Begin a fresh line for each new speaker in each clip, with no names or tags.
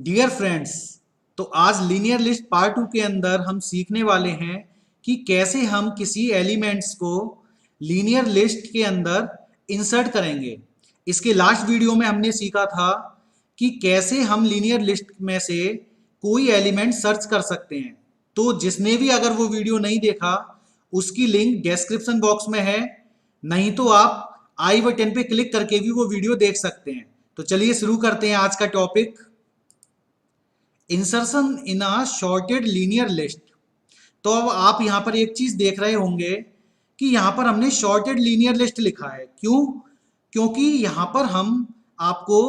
Dear friends, तो आज linear list part 2 के अंदर हम सीखने वाले हैं कि कैसे हम किसी एलिमेंट्स को लीनियर लिस्ट के अंदर इंसर्ट करेंगे। इसके लास्ट वीडियो में हमने सीखा था कि कैसे हम लीनियर लिस्ट में से कोई एलिमेंट सर्च कर सकते हैं। तो जिसने भी अगर वो वीडियो नहीं देखा, उसकी लिंक डिस्क्रिप्शन बॉक्स में है, नहीं तो आप आई बटन पे क्लिक करके भी वो वीडियो देख सकते हैं। तो चलिए शुरू करते हैं आज का टॉपिक, इंसर्शन इन अ शॉर्टेड लीनियर लिस्ट। तो अब आप यहां पर एक चीज देख रहे होंगे कि यहां पर हमने शॉर्टेड लीनियर लिस्ट लिखा है। क्यों? क्योंकि यहां पर हम आपको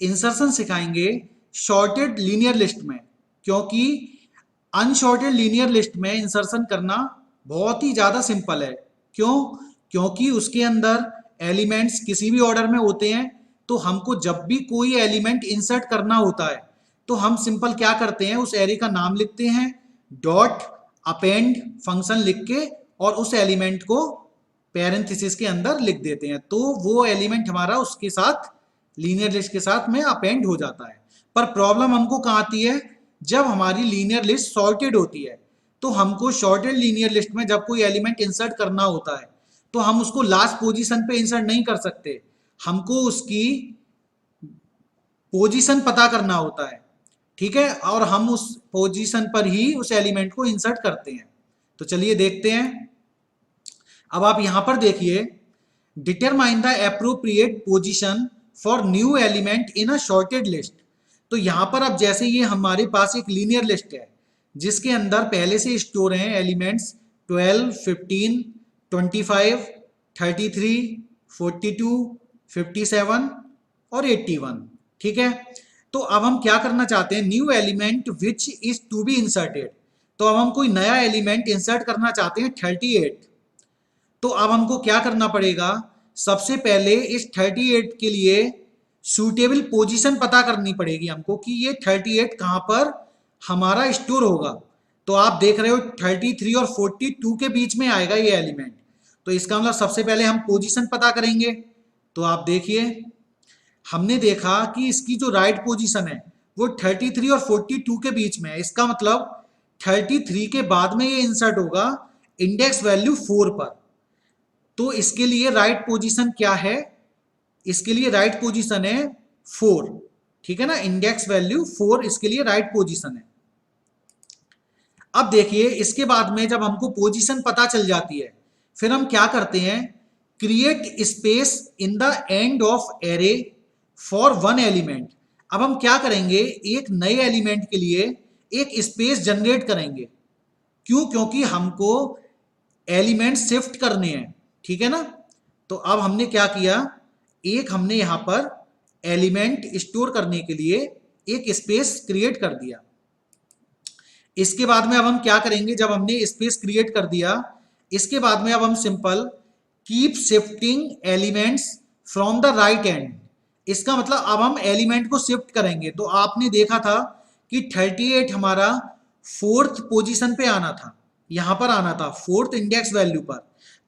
इंसर्शन सिखाएंगे शॉर्टेड लीनियर लिस्ट में, क्योंकि अनशॉर्टेड लीनियर लिस्ट में इंसर्शन करना बहुत ही ज्यादा सिंपल है। क्यों? क्योंकि उसके अंदर एलिमेंट्स किसी भी ऑर्डर में होते हैं। तो हमको जब भी कोई एलिमेंट इंसर्ट करना होता है तो हम सिंपल क्या करते हैं, उस एरे का नाम लिखते हैं, डॉट अपेंड फंक्शन लिख के, और उस एलिमेंट को पैरेंथेसिस के अंदर लिख देते हैं। तो वो एलिमेंट हमारा उसके साथ लीनियर लिस्ट के साथ में अपेंड हो जाता है। पर प्रॉब्लम हमको कहाँ आती है? जब हमारी लीनियर लिस्ट सॉर्टेड होती है। तो हमको शॉर्टेड लीनियर लिस्ट में जब कोई एलिमेंट इंसर्ट करना होता है तो हम उसको लास्ट पोजीशन पे इंसर्ट नहीं कर सकते, हमको उसकी पोजीशन पता करना होता है। ठीक है, और हम उस पोजीशन पर ही उस एलिमेंट को इंसर्ट करते हैं। तो चलिए देखते हैं। अब आप यहां पर देखिए, determine the appropriate position for new element in a shorted list. तो यहां पर अब जैसे ये हमारे पास एक लीनियर लिस्ट है जिसके अंदर पहले से स्टोर हैं एलिमेंट्स 12, 15, 25, 33, 42, 57 और 81। ठीक है, तो अब हम क्या करना चाहते हैं, new element which is to be inserted. तो अब हम कोई नया एलिमेंट इंसर्ट करना चाहते हैं 38। तो अब हमको क्या करना पड़ेगा, सबसे पहले इस 38 के लिए सूटेबल पोजीशन पता करनी पड़ेगी हमको कि ये 38 कहां पर हमारा स्टोर होगा। तो आप देख रहे हो 33 और 42 के बीच में आएगा ये एलिमेंट। तो इसका मतलब सबसे पहले हम पोजीशन पता करेंगे। तो आप देखिए, हमने देखा कि इसकी जो राइट पोजीशन है वो 33 और 42 के बीच में है। इसका मतलब 33 के बाद में ये इंसर्ट होगा इंडेक्स वैल्यू 4 पर। तो इसके लिए राइट पोजीशन क्या है? इसके लिए राइट पोजीशन है 4। ठीक है ना, इंडेक्स वैल्यू 4 इसके लिए राइट पोजीशन है। अब देखिए, इसके बाद में जब हमको पोजीशन पता चल जाती है, फिर हम क्या करते हैं, create space in the end of array for one element. अब हम क्या करेंगे, एक नए एलिमेंट के लिए एक स्पेस जनरेट करेंगे। क्यों? क्योंकि हमको एलिमेंट शिफ्ट करने हैं। ठीक है ना, तो अब हमने क्या किया, एक हमने यहां पर एलिमेंट स्टोर करने के लिए एक स्पेस क्रिएट कर दिया। इसके बाद में अब हम क्या करेंगे, जब हमने स्पेस क्रिएट कर दिया, इसके बाद में अब हम simple keep shifting elements from the right and. इसका मतलब अब हम एलिमेंट को शिफ्ट करेंगे। तो आपने देखा था कि 38 हमारा 4th पोजीशन पे आना था, यहां पर आना था 4th इंडेक्स वैल्यू पर।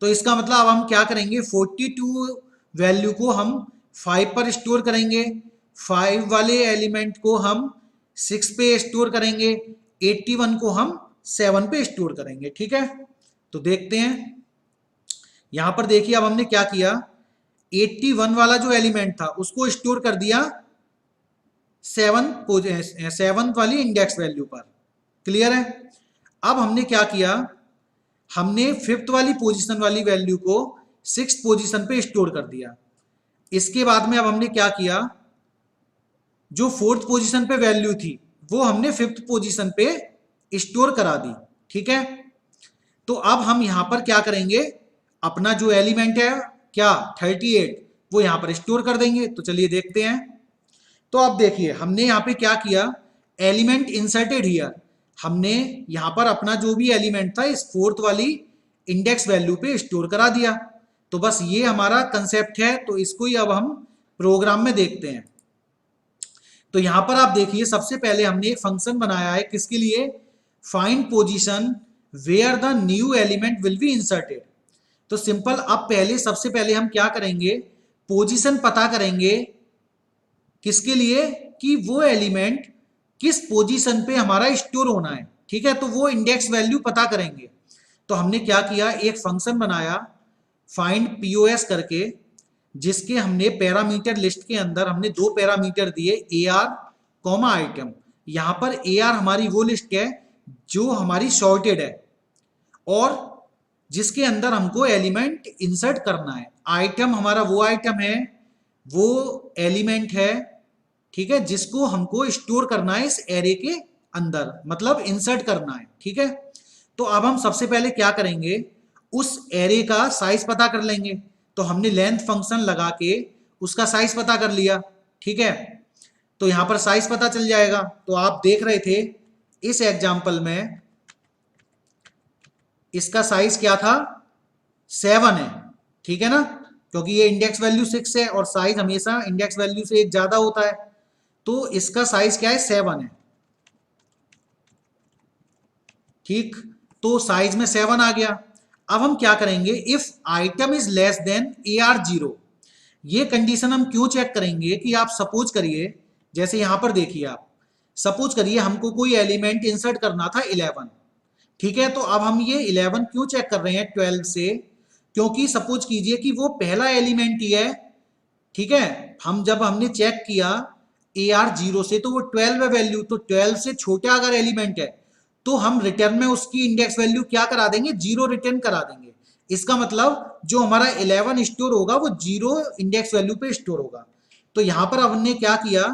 तो इसका मतलब अब हम क्या करेंगे, 42 वैल्यू को हम 5 पर स्टोर करेंगे, 5 वाले एलिमेंट को हम 6 पे स्टोर करेंगे, 81 को हम 7 पे स्टोर करेंगे। ठीक है, तो देखते हैं। यहां पर देखिए, अब हमने क्या किया, 81 वाला जो एलिमेंट था उसको स्टोर कर दिया 7 वाली इंडेक्स वैल्यू पर। क्लियर है? अब हमने क्या किया, हमने 5th वाली पोजीशन वाली वैल्यू को 6th पोजीशन पे स्टोर कर दिया। इसके बाद में अब हमने क्या किया, जो 4th पोजीशन पे वैल्यू थी वो हमने 5th पोजीशन पे स्टोर करा दी। ठीक है, तो अब हम यहां पर क्या करेंगे, अपना जो एलिमेंट है क्या 38 वो यहां पर स्टोर कर देंगे। तो चलिए देखते हैं। तो अब देखिए, हमने यहां पे क्या किया, एलिमेंट इंसर्टेड हियर। हमने यहां पर अपना जो भी एलिमेंट था इस 4th वाली इंडेक्स वैल्यू पे स्टोर करा दिया। तो बस ये हमारा कंसेप्ट है। तो इसको ही अब हम प्रोग्राम में देखते हैं। तो यहां पर आप देखिए, सबसे पहले हमने एक फंक्शन बनाया है, किसके लिए, find position where the new element will be inserted. तो सिंपल, अब पहले सबसे पहले हम क्या करेंगे, पोजीशन पता करेंगे, किसके लिए, कि वो एलिमेंट किस पोजीशन पे हमारा स्टोर होना है, ठीक है, तो वो इंडेक्स वैल्यू पता करेंगे। तो हमने क्या किया, एक फंक्शन बनाया फाइंड पीओएस करके, जिसके हमने पैरामीटर लिस्ट के अंदर हमने दो पैरामीटर दिए ए आर कॉमा आइटम। यहां पर ए आर हमारी वो लिस्ट है जो हमारी सॉर्टेड है और जिसके अंदर हमको एलिमेंट इंसर्ट करना है। आइटम हमारा वो आइटम है, वो एलिमेंट है, ठीक है, जिसको हमको स्टोर करना है इस एरे के अंदर, मतलब इंसर्ट करना है, ठीक है। तो अब हम सबसे पहले क्या करेंगे, उस एरे का साइज पता कर लेंगे। तो हमने लेंथ फंक्शन लगा के उसका साइज पता कर लिया, ठीक है। तो यहां पर साइज पता चल जाएगा। तो आप देख रहे थे इस एग्जाम्पल में इसका साइज क्या था, 7 है, ठीक है ना, क्योंकि ये इंडेक्स वैल्यू 6 है और साइज हमेशा इंडेक्स वैल्यू से एक ज्यादा होता है। तो इसका साइज क्या है, 7 है, ठीक। तो साइज में 7 आ गया। अब हम क्या करेंगे, if item is less then A R 0, ये कंडीशन हम क्यों चेक करेंगे कि आप सपोज करिए, जैसे यहां पर देखिए आप सपोज करिए हमको कोई एलिमेंट इंसर्ट करना था 11, ठीक है। तो अब हम ये 11 क्यों चेक कर रहे हैं 12 से, क्योंकि सपोज कीजिए कि वो पहला एलिमेंट ही है, ठीक है। जब हमने चेक किया ए आर 0 से तो वो 12 है वैल्यू, तो 12 से छोटा अगर एलिमेंट है तो हम रिटर्न में उसकी इंडेक्स वैल्यू क्या करा देंगे, 0 रिटर्न करा देंगे। इसका मतलब जो हमारा 11 स्टोर होगा वो 0 इंडेक्स वैल्यू पे स्टोर होगा। तो यहां पर हमने क्या किया,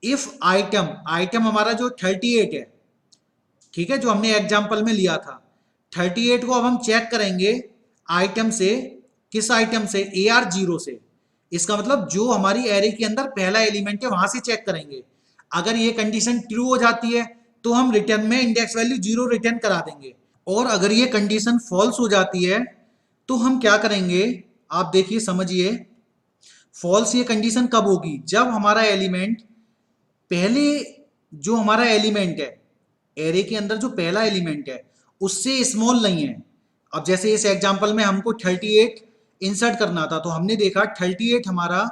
इफ आइटम हमारा जो 38 है, ठीक है, जो हमने एग्जाम्पल में लिया था 38 को अब हम चेक करेंगे आइटम से, किस आइटम से, ए आर 0 से। इसका मतलब जो हमारी एरे के अंदर पहला एलिमेंट है वहां से चेक करेंगे। अगर ये कंडीशन ट्रू हो जाती है तो हम रिटर्न में इंडेक्स वैल्यू 0 रिटर्न करा देंगे, और अगर ये कंडीशन फॉल्स हो जाती है तो हम क्या करेंगे, आप देखिए समझिए। फॉल्स ये कंडीशन कब होगी, जब हमारा एलिमेंट पहले जो हमारा एलिमेंट है एरे के अंदर जो पहला एलिमेंट है उससे स्मॉल नहीं है। अब जैसे इस एग्जांपल में हमको 38 इंसर्ट करना था तो हमने देखा 38 हमारा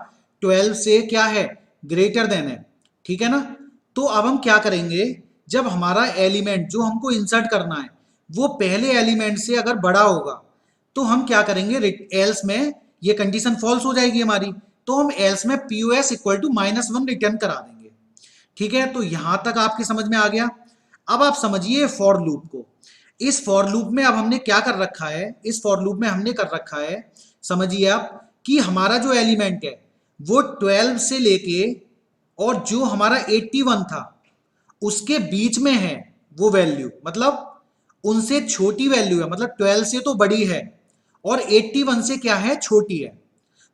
12 से क्या है, ग्रेटर देन है, ठीक है ना। तो अब हम क्या करेंगे, जब हमारा एलिमेंट जो हमको इंसर्ट करना है वो पहले एलिमेंट से अगर बड़ा होगा तो हम क्या करेंगे, एल्स में ये कंडीशन फॉल्स हो जाएगी हमारी, तो हम एल्स में पीओएस इक्वल टू -1 रिटर्न करा देंगे, ठीक है। तो यहां तक आपकी समझ में आ गया। अब आप समझिए फॉर लूप को। इस फॉर लूप में अब हमने क्या कर रखा है, इस फॉर लूप में हमने कर रखा है, समझिए आप, कि हमारा जो एलिमेंट है वो 12 से लेके और जो हमारा 81 था उसके बीच में है वो वैल्यू, मतलब उनसे छोटी वैल्यू है, मतलब 12 से तो बड़ी है और 81 से क्या है, छोटी है।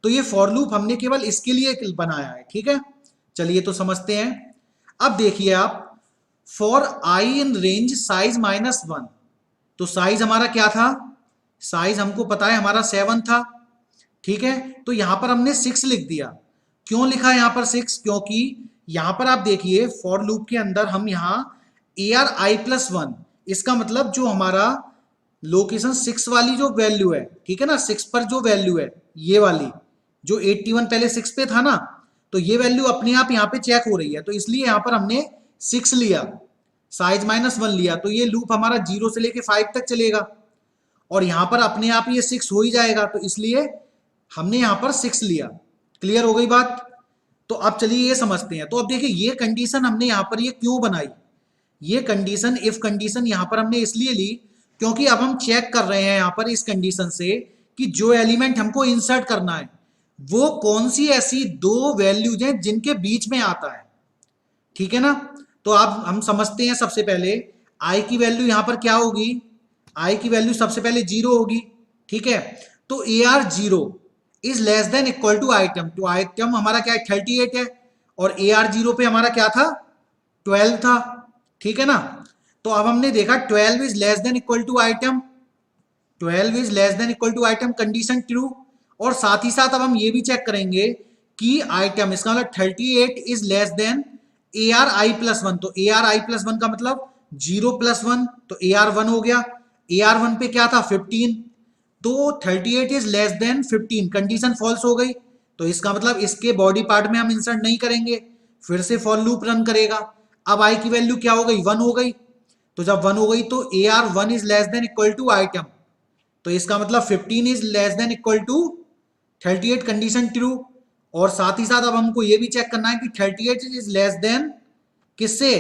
तो ये फॉर लूप हमने केवल इसके लिए बनाया है, ठीक है। चलिए तो समझते हैं। अब देखिए आप, for I in range size -1, तो साइज हमारा क्या था, साइज हमको पता है हमारा 7 था, ठीक है। तो यहां पर हमने 6 लिख दिया। क्यों लिखा यहां पर 6, क्योंकि यहां पर आप देखिए फॉर लूप के अंदर हम यहां ARi+1, इसका मतलब जो हमारा लोकेशन 6 वाली जो वैल्यू है, ठीक है ना, 6 पर जो वैल्यू है ये वाली, जो 81 पहले 6 पे था ना, तो ये वैल्यू अपने आप यहाँ पे चेक हो रही है, तो इसलिए यहाँ पर हमने 6 लिया, साइज -1 लिया। तो ये लूप हमारा 0 से लेके 5 तक चलेगा और यहाँ पर अपने आप ये 6 हो ही जाएगा, तो इसलिए हमने यहाँ पर 6 लिया। क्लियर हो गई बात। तो अब चलिए ये समझते हैं। तो अब देखिए ये कंडीशन हमने यहाँ पर ये क्यों बनाई, ये कंडीशन इफ कंडीशन यहाँ पर हमने इसलिए ली क्योंकि अब हम चेक कर रहे हैं यहाँ पर इस कंडीशन से कि जो एलिमेंट हमको इंसर्ट करना है वो कौन सी ऐसी दो वैल्यूज हैं जिनके बीच में आता है, ठीक है ना। तो अब हम समझते हैं, सबसे पहले आई की वैल्यू यहाँ पर क्या होगी, आई की वैल्यू सबसे पहले 0 होगी, ठीक है। तो AR 0 is less than equal to item, तो आइटम हमारा क्या है, 38 है और AR 0 पे हमारा क्या था, 12 था, ठीक है ना। तो अब हमने देखा 12 is less than equal to item, 12 is less than equal to item, condition true. और साथ ही साथ अब हम ये भी चेक करेंगे कि आइटम, इसका मतलब 38 इज लेस देन ARi+1, तो ARi+1 का मतलब 0+1, तो AR1 हो गया। AR1 पे क्या था, 15, तो 38 is less than 15, condition false हो गई, तो इसका मतलब इसके बॉडी पार्ट में हम इंसर्ट नहीं करेंगे, फिर से फॉर लूप रन करेगा। अब आई की वैल्यू क्या हो गई, 1 हो गई। तो जब 1 हो गई तो A R 1 is less than equal to item, तो इसका मतलब 15 is less than equal to 38, condition true. और साथ ही साथ अब हमको ये भी चेक करना है कि 38 इज लेस देन किससे,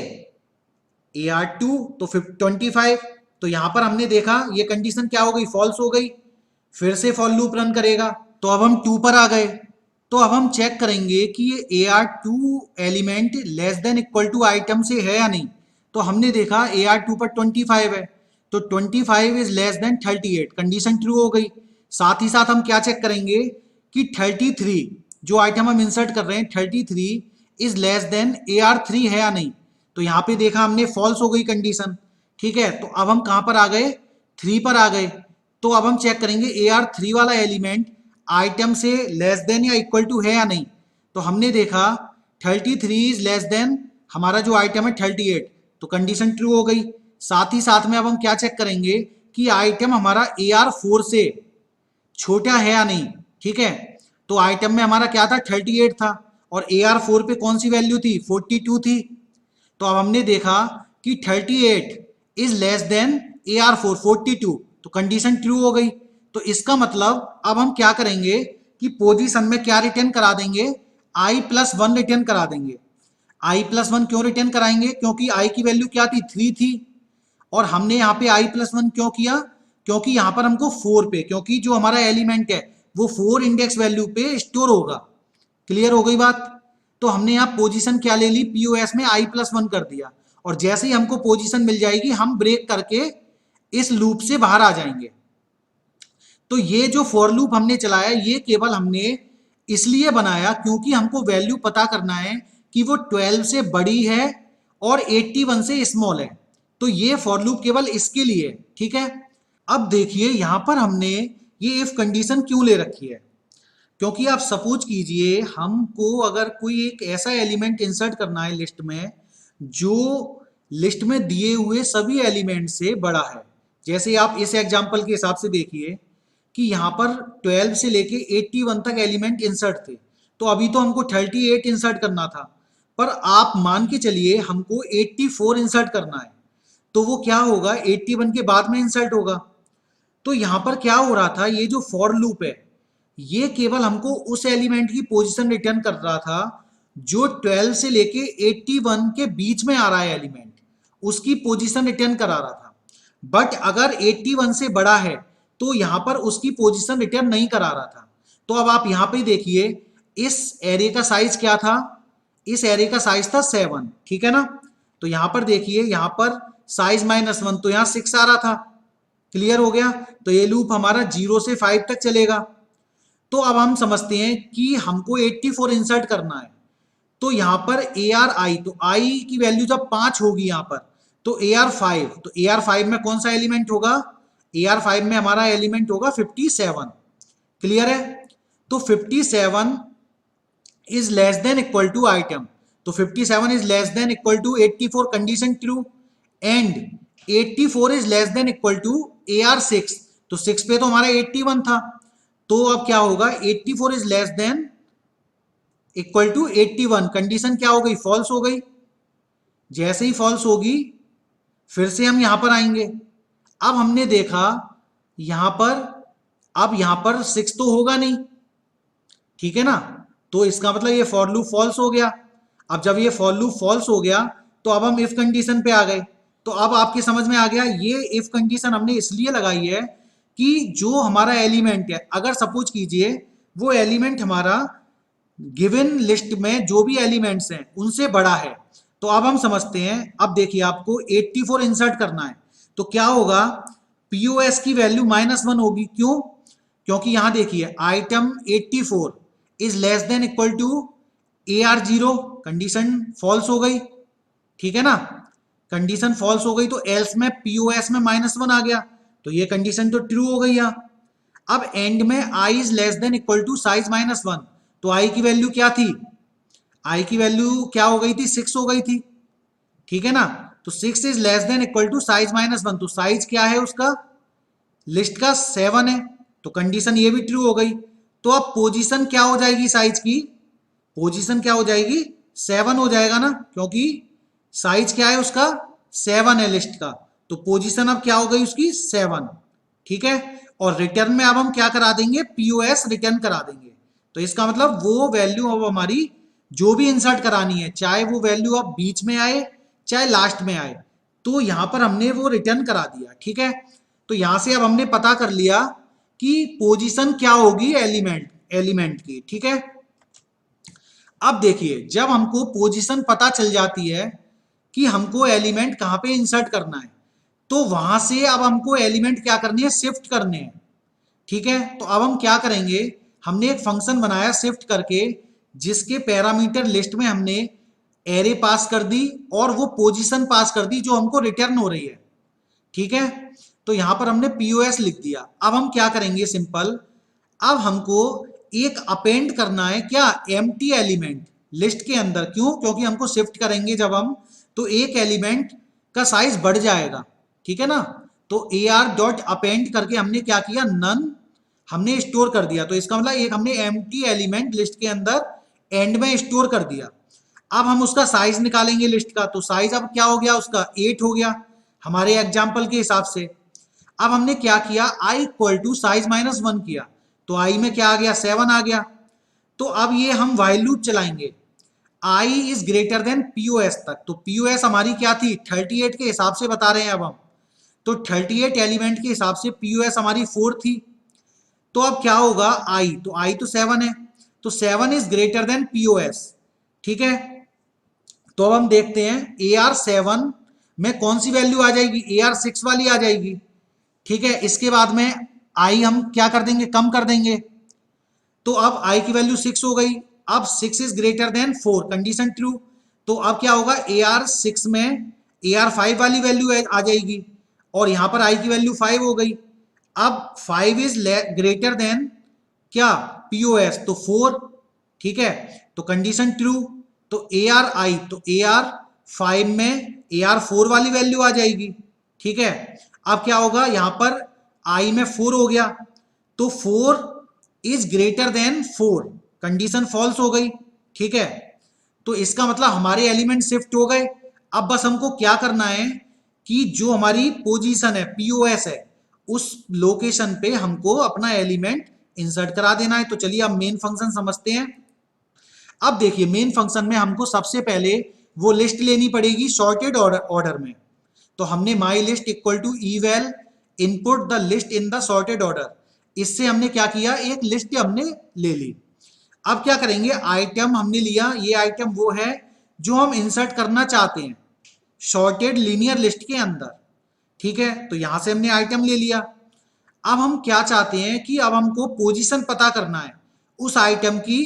ए आर टू, तो 25। तो यहां पर हमने देखा ये कंडीशन क्या हो गई, फॉल्स हो गई। फिर से फॉर लूप रन करेगा, तो अब हम 2 पर आ गए। तो अब हम चेक करेंगे कि ये A R two element less than equal to item से है या नहीं। तो हमने देखा ए आर टू पर 25 है, तो 25 is less then 38, condition true हो गई। साथ ही साथ हम क्या चेक करेंगे कि 33 जो आइटम हम इंसर्ट कर रहे हैं 33 is less then A R three है या नहीं। तो यहाँ पे देखा हमने फॉल्स हो गई कंडीशन, ठीक है। तो अब हम कहाँ पर आ गए, 3 पर आ गए। तो अब हम चेक करेंगे ए आर थ्री वाला एलिमेंट आइटम से लेस देन या इक्वल टू है या नहीं। तो हमने देखा 33 इज लेस देन हमारा जो आइटम है 38, तो कंडीशन ट्रू हो गई। साथ ही साथ में अब हम क्या चेक करेंगे कि आइटम हमारा ए आर फोर से छोटा है या नहीं, ठीक है। तो आइटम में हमारा क्या था, 38 था, और ए आर फोर पे कौन सी वैल्यू थी, 42 थी। तो अब हमने देखा कि 38 is less then A R four 42, तो कंडीशन ट्रू हो गई। तो इसका मतलब अब हम क्या करेंगे कि पोजीशन में क्या रिटर्न करा देंगे, आई प्लस वन रिटर्न करा देंगे। आई प्लस वन क्यों रिटर्न कराएंगे, क्योंकि आई की वैल्यू क्या थी, 3 थी, और हमने यहाँ पे आई प्लस वन क्यों किया, क्योंकि यहाँ पर हमको 4 पे, क्योंकि जो हमारा एलिमेंट है वो 4 इंडेक्स वैल्यू पे स्टोर होगा। क्लियर हो गई बात। तो हमने यहाँ पोजीशन क्या ले ली, पीओएस में आई प्लस वन कर दिया, और जैसे ही हमको पोजीशन मिल जाएगी हम ब्रेक करके इस लूप से बाहर आ जाएंगे। तो ये जो फॉर लूप हमने चलाया ये केवल हमने इसलिए बनाया क्योंकि हमको वैल्यू पता करना है कि वो 12 से बड़ी है और 81 से स्मॉल है। तो ये फॉर लूप केवल इसके लिए, ठीक है। अब देखिए यहां पर हमने ये इफ कंडीशन क्यों ले रखी है, क्योंकि आप सपोज कीजिए हमको अगर कोई एक ऐसा एलिमेंट इंसर्ट करना है लिस्ट में जो लिस्ट में दिए हुए सभी एलिमेंट से बड़ा है। जैसे आप इस एग्जांपल के हिसाब से देखिए कि यहाँ पर 12 से लेके 81 तक एलिमेंट इंसर्ट थे, तो अभी तो हमको 38 इंसर्ट करना था, पर आप मान के चलिए हमको 84 इंसर्ट करना है, तो वो क्या होगा, 81 के बाद में इंसर्ट होगा। तो यहाँ पर क्या हो रहा था, ये जो फॉर लूप है ये केवल हमको उस एलिमेंट की पोजीशन रिटर्न कर रहा था जो 12 से लेके 81 के बीच में आ रहा है एलिमेंट, उसकी पोजीशन रिटर्न करा रहा था। बट अगर 81 से बड़ा है तो यहां पर उसकी पोजीशन रिटर्न नहीं करा रहा था। तो अब आप यहां पे देखिए इस एरे का साइज क्या था, इस एरे का साइज था 7, ठीक है ना। तो यहां पर देखिए यहां पर साइज -1, तो यहां 6 आ रहा था। क्लियर हो गया। तो ये लूप हमारा 0 से 5 तक चलेगा। तो अब हम समझते हैं कि हमको 84 इंसर्ट करना है, तो यहां पर ए आर आई, तो आई की वैल्यू जब 5 होगी यहां पर, तो ए आर 5, तो ए आर 5 में कौन सा एलिमेंट होगा, ए आर 5 में हमारा एलिमेंट होगा 57। क्लियर है। तो 57 is less than equal to item, तो 57 is less than equal to 84, condition true. And 84 is less than equal to A R 6, तो 6 पे तो हमारा 81 था, तो अब क्या होगा, 84 is less than equal to 81, condition क्या हो गई, फॉल्स हो गई। जैसे ही फॉल्स होगी फिर से हम यहां पर आएंगे। अब हमने देखा यहां पर, अब यहां पर 6 तो होगा नहीं, ठीक है ना, तो इसका मतलब ये फॉर लूप फॉल्स हो गया। अब जब ये फॉर लूप फॉल्स हो गया तो अब हम इफ कंडीशन पे आ गए। तो अब आपकी समझ में आ गया ये इफ कंडीशन हमने इसलिए लगाई है कि जो हमारा एलिमेंट है, अगर सपोज कीजिए वो एलिमेंट हमारा गिवन लिस्ट में जो भी एलिमेंट्स हैं उनसे बड़ा है, तो अब हम समझते हैं। अब देखिए आपको 84 इंसर्ट करना है, तो क्या होगा, पीओएस की वैल्यू -1 होगी। क्यों, क्योंकि यहां देखिए item 84 is less than equal to A R 0, condition false हो गई, ठीक है ना। कंडीशन फॉल्स हो गई तो एल्स में पीओएस में -1 आ गया, तो ये कंडीशन तो ट्रू हो गई यहां। अब एंड में I is less than equal to size -1, तो आई की वैल्यू क्या थी, आई की वैल्यू क्या हो गई थी, 6 हो गई थी, ठीक है ना। तो 6 is less than equal to size -1, तो साइज क्या है उसका, लिस्ट का 7 है, तो कंडीशन ये भी ट्रू हो गई। तो अब पोजीशन क्या हो जाएगी साइज की, पोजीशन क्या हो जाएगी, 7 हो जाएगा ना, क्योंकि साइज क्या है उसका 7 है लिस्ट का, तो पोजीशन अब क्या हो गई उसकी 7, ठीक है। और रिटर्न में अब हम क्या करा देंगे, पीओएस रिटर्न करा देंगे। तो इसका मतलब वो वैल्यू अब हमारी जो भी इंसर्ट करानी है, चाहे वो वैल्यू अब बीच में आए चाहे लास्ट में आए, तो यहां पर हमने वो रिटर्न करा दिया, ठीक है। तो यहां से अब हमने पता कर लिया कि पोजीशन क्या होगी एलिमेंट एलिमेंट की, ठीक है। अब देखिए जब हमको पोजीशन पता चल जाती है कि हमको एलिमेंट कहां पे इंसर्ट करना है, तो वहां से अब हमको एलिमेंट क्या करनी है, शिफ्ट करने हैं, ठीक है। तो अब हम क्या करेंगे, हमने एक फंक्शन बनाया शिफ्ट करके, जिसके पैरामीटर लिस्ट में हमने एरे पास कर दी और वो पोजीशन पास कर दी जो हमको रिटर्न हो रही है, ठीक है। तो यहां पर हमने पीओएस लिख दिया। अब हम क्या करेंगे, सिंपल, अब हमको एक अपेंड करना है क्या, एम्प्टी एलिमेंट लिस्ट के अंदर। क्यों, क्योंकि हमको शिफ्ट करेंगे जब हम, तो एक एलिमेंट का साइज बढ़ जाएगा, ठीक है ना। तो ए आर डॉट अपेंड करके हमने क्या किया, नन हमने स्टोर कर दिया। तो इसका मतलब एक हमने एम्प्टी एलिमेंट लिस्ट के अंदर एंड में स्टोर कर दिया। अब हम उसका साइज निकालेंगे लिस्ट का, तो साइज अब क्या हो गया उसका 8 हो गया हमारे एग्जाम्पल के हिसाब से। अब हमने क्या किया, आई इक्वल टू साइज -1 किया, तो आई में क्या आ गया, 7 आ गया। तो अब ये हम व्हाइल लूप चलाएंगे, I is greater then POS तक। तो पीओएस हमारी क्या थी, 38 के हिसाब से बता रहे हैं अब हम, तो 38 एलिमेंट के हिसाब से पीओएस हमारी 4 थी। तो अब क्या होगा, आई तो आई तो 7 है, तो 7 इज ग्रेटर देन पीओएस, ठीक है। तो अब हम देखते हैं ए आर 7 में कौन सी वैल्यू आ जाएगी, ए आर 6 वाली आ जाएगी, ठीक है। इसके बाद में आई हम क्या कर देंगे, कम कर देंगे, तो अब आई की वैल्यू 6 हो गई। अब 6 is greater than 4, condition true. तो अब क्या होगा, ए आर 6 में ए आर 5 वाली वैल्यू आ जाएगी, और यहां पर आई की वैल्यू 5 हो गई। अब 5 इज ग्रेटर देन क्या, पीओएस, तो 4, ठीक है। तो कंडीशन ट्रू। तो ए आर आई, तो ए आर 5 में ए आर 4 वाली वैल्यू आ जाएगी, ठीक है। अब क्या होगा, यहां पर आई में 4 हो गया, तो 4 is greater than 4, condition false हो गई, ठीक है। तो इसका मतलब हमारे एलिमेंट शिफ्ट हो गए। अब बस हमको क्या करना है कि जो हमारी पोजीशन है, पीओएस है, उस लोकेशन पे हमको अपना एलिमेंट इंसर्ट करा देना है। तो चलिए अब मेन फंक्शन समझते हैं। अब देखिए मेन फंक्शन में हमको सबसे पहले वो लिस्ट लेनी पड़ेगी सॉर्टेड ऑर्डर में। तो हमने my list equal to eval input the list in the sorted order, इससे हमने क्या किया, एक लिस्ट हमने ले ली। अब क्या करेंगे, आइटम हमने लिया, ये आइटम वो है जो हम इंसर्ट करना चाहते हैं सॉर्टेड लीनियर लिस्ट के अंदर, ठीक है। तो यहां से हमने आइटम ले लिया। अब हम क्या चाहते हैं कि अब हमको पोजीशन पता करना है उस आइटम की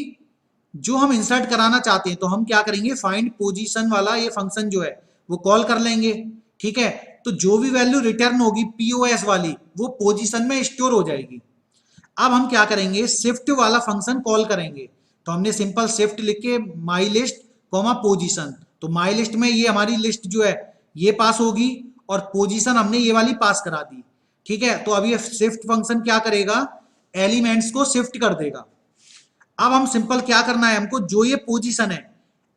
जो हम इंसर्ट कराना चाहते हैं। तो हम क्या करेंगे, फाइंड पोजीशन वाला ये फंक्शन जो है वो कॉल कर लेंगे, ठीक है। तो जो भी वैल्यू रिटर्न होगी पीओएस वाली, वो पोजीशन में स्टोर हो जाएगी। अब हम क्या करेंगे, शिफ्ट वाला फंक्शन कॉल करेंगे। तो हमने सिंपल शिफ्ट लिख के माई लिस्ट कॉमा पोजीशन, तो माई लिस्ट में ये हमारी लिस्ट जो है ये पास होगी, और पोजीशन हमने ये वाली पास करा दी, ठीक है। तो अब ये शिफ्ट फंक्शन क्या करेगा, एलिमेंट्स को शिफ्ट कर देगा। अब हम सिंपल क्या करना है, हमको जो ये पोजीशन है,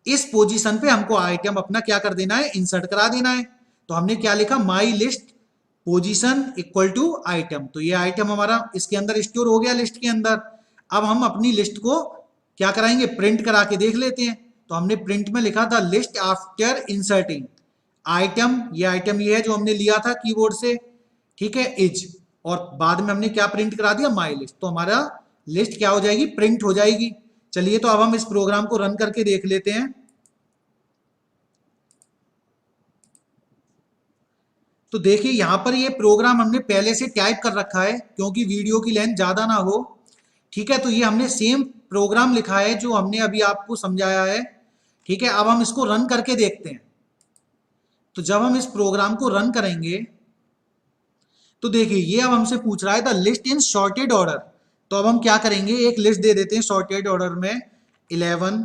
इस पोजीशन पे हमको आइटम अपना क्या कर देना है, इंसर्ट करा देना है। तो हमने क्या लिखा, my list position equal to item. तो ये आइटम हमारा इसके अंदर स्टोर हो गया लिस्ट के अंदर। अब हम अपनी लिस्ट को क्या कराएंगे, प्रिंट करा के देख लेते हैं। तो हमने प्रिंट में लिखा था लिस्ट आफ्टर इंसर्टिंग आइटम, ये आइटम ये है जो हमने लिया था कीबोर्ड से, ठीक है, इज, और बाद में हमने क्या प्रिंट करा दिया, माई लिस्ट। तो हमारा लिस्ट क्या हो जाएगी, प्रिंट हो जाएगी। चलिए तो अब हम इस प्रोग्राम को रन करके देख लेते हैं। तो देखिए यहां पर ये प्रोग्राम हमने पहले से टाइप कर रखा है क्योंकि वीडियो की लेंथ ज्यादा ना हो, ठीक है। तो ये हमने सेम प्रोग्राम लिखा है जो हमने अभी आपको समझाया है, ठीक है। अब हम इसको रन करके देखते हैं। तो जब हम इस प्रोग्राम को रन करेंगे तो देखिए ये अब हमसे पूछ रहा है the list in sorted order. तो अब हम क्या करेंगे, एक लिस्ट दे देते हैं सॉर्टेड ऑर्डर में 11,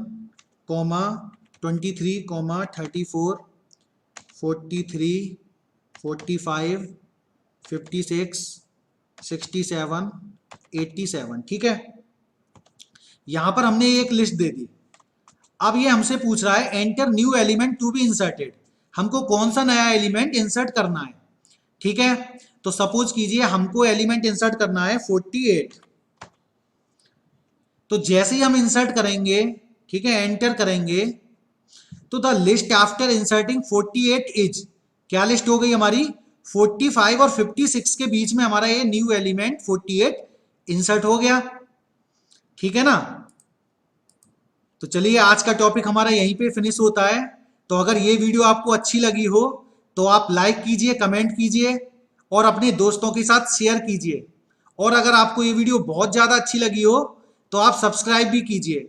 23, 34, 43, 45, 56, 67, 87, ठीक है। यहां पर हमने एक लिस्ट दे दी। अब ये हमसे पूछ रहा है enter new element to be inserted. हमको कौन सा नया एलिमेंट इंसर्ट करना है। ठीक है, तो सपोज कीजिए हमको एलिमेंट इंसर्ट करना है 48। तो जैसे ही हम इंसर्ट करेंगे, ठीक है, एंटर करेंगे, तो the list after inserting 48 is, क्या लिस्ट हो गई हमारी, 45 और 56 के बीच में हमारा ये न्यू एलिमेंट 48 इंसर्ट हो गया। ठीक है ना। तो चलिए आज का टॉपिक हमारा यहीं पे फिनिश होता है। तो अगर ये वीडियो आपको अच्छी लगी हो तो आप लाइक कीजिए, कमेंट कीजिए और अपने दोस्तों के साथ शेयर कीजिए। और अगर आपको ये वीडियो बहुत ज़्यादा अच्छी लगी हो तो आप सब्सक्राइब भी कीजिए।